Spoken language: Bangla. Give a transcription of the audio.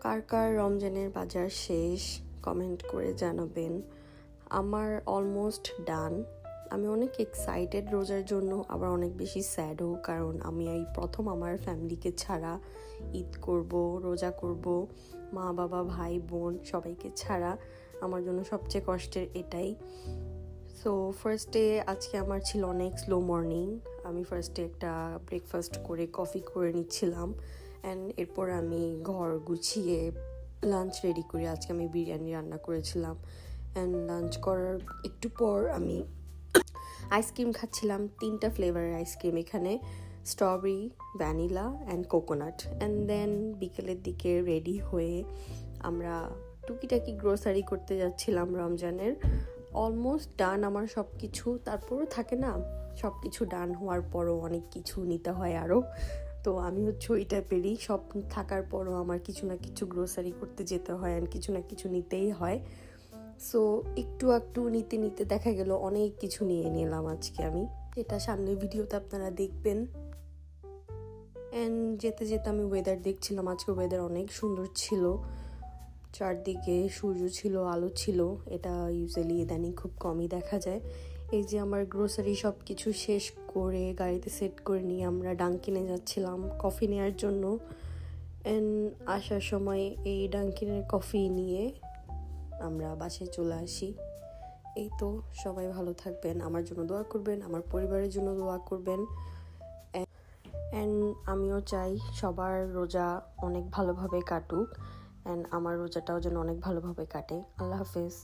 কার কার রমজানের বাজার শেষ কমেন্ট করে জানাবেন। আমার অলমোস্ট ডান। আমি অনেক এক্সাইটেড রোজার জন্য, আবার অনেক বেশি স্যাডও, কারণ আমি এই প্রথম আমার ফ্যামিলিকে ছাড়া ঈদ করব, রোজা করব, মা বাবা ভাই বোন সবাইকে ছাড়া। আমার জন্য সবচেয়ে কষ্টের এটাই। সো ফার্স্টে আজকে আমার ছিল অনেক স্লো মর্নিং। আমি ফার্স্টে একটা ব্রেকফাস্ট করে কফি করে নিচ্ছিলাম, অ্যান্ড এরপর আমি ঘর গুছিয়ে লাঞ্চ রেডি করি। আজকে আমি বিরিয়ানি রান্না করেছিলাম, অ্যান্ড লাঞ্চ করার একটু পর আমি আইসক্রিম খাচ্ছিলাম। 3টা ফ্লেভারের আইসক্রিম এখানে, strawberry, vanilla and coconut. And then বিকেলের দিকে রেডি হয়ে আমরা টুকিটাকি গ্রোসারি করতে যাচ্ছিলাম রমজানের। অলমোস্ট ডান আমার সব কিছু। তারপরও থাকে না, সব কিছু ডান হওয়ার পরও অনেক কিছু নিতে হয় আরও। তো আমি ওই টাইপেরই, সব থাকার পরও আমার কিছু না কিছু গ্রোসারি করতে যেতে হয়, আর কিছু না কিছু নিতেই হয়। সো একটু একটু নিতে নিতে দেখা গেল অনেক কিছু নিয়ে নিলাম আজকে আমি, এটা সামনের ভিডিওতে আপনারা দেখবেন। অ্যান্ড যেতে যেতে আমি ওয়েদার দেখছিলাম। আজকে ওয়েদার অনেক সুন্দর ছিল, চারদিকে সূর্য ছিল, আলো ছিল। এটা ইউজুয়ালি ইদানিং খুব কমই দেখা যায়। এই যে আমার গ্রোসারি সব কিছু শেষ করে গাড়িতে সেট করে নিয়ে আমরা ডাঙ্কিনে যাচ্ছিলাম কফি নেওয়ার জন্য। অ্যান্ড আসার সময় এই ডাঙ্কিনের কফি নিয়ে আমরা বাসায় চলে আসি। এই তো, সবাই ভালো থাকবেন, আমার জন্য দোয়া করবেন, আমার পরিবারের জন্য দোয়া করবেন। অ্যান্ড আমিও চাই সবার রোজা অনেক ভালোভাবে কাটুক, অ্যান্ড আমার রোজাটাও যেন অনেক ভালোভাবে কাটে। আল্লাহ হাফেজ।